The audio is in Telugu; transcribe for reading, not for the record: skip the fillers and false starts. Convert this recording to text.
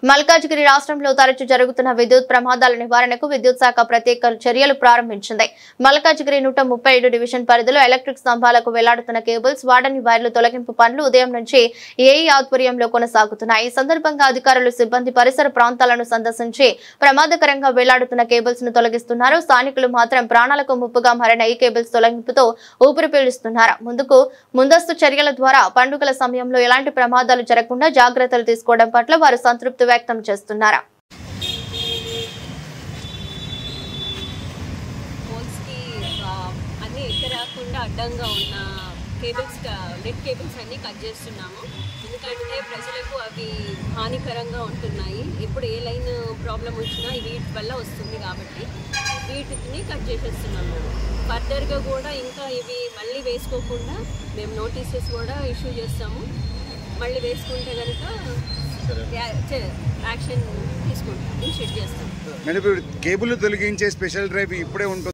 మల్కాజ్గిరి రాష్ట్రంలో తరచూ జరుగుతున్న విద్యుత్ ప్రమాదాల నివారణకు విద్యుత్ శాఖ ప్రత్యేక చర్యలు ప్రారంభించింది. మల్కాజ్గిరి 137 డివిజన్ పరిధిలో ఎలక్ట్రిక్ స్తంభాలకు వెళ్లాడుతున్న కేబుల్స్, వాడని వైర్లు తొలగింపు పనులు ఉదయం నుంచి ఏఈ ఆధ్వర్యంలో కొనసాగుతున్నాయి. ఈ సందర్భంగా అధికారులు, సిబ్బంది పరిసర ప్రాంతాలను సందర్శించి ప్రమాదకరంగా వెళ్లాడుతున్న కేబుల్స్ ను తొలగిస్తున్నారు. స్థానికులు మాత్రం ప్రాణాలకు ముప్పుగా మారిన ఈ కేబుల్స్ తొలగింపుతో ఊపిరి పీలుస్తున్నారు. ముందస్తు చర్యల ద్వారా పండుగల సమయంలో ఎలాంటి ప్రమాదాలు జరగకుండా జాగ్రత్తలు తీసుకోవడం పట్ల వారు సంతృప్తి వ్యక్తం చేస్తున్నారు. అన్ని ఎక్కరాకుండా అడ్డంగా ఉన్న కేబుల్స్, నెట్ కేబుల్స్ అన్ని కట్ చేస్తున్నాము. ఎందుకంటే ప్రజలకు అవి హానికరంగా ఉంటున్నాయి. ఎప్పుడు ఏ లైన్ ప్రాబ్లం వచ్చినా వీటి వల్ల వస్తుంది కాబట్టి వీటిని కట్ చేసేస్తున్నాము. ఫర్దర్గా కూడా ఇంకా ఇవి మళ్ళీ వేసుకోకుండా మేము నోటీసెస్ కూడా ఇష్యూ చేస్తాము. మళ్ళీ వేసుకుంటే కనుక యాక్షన్ తీసుకుంటాం, ఇనిషియేట్ చేస్తాం. కేబుల్ తొలగించే స్పెషల్ డ్రైవ్ ఇప్పుడే ఉంటుంది.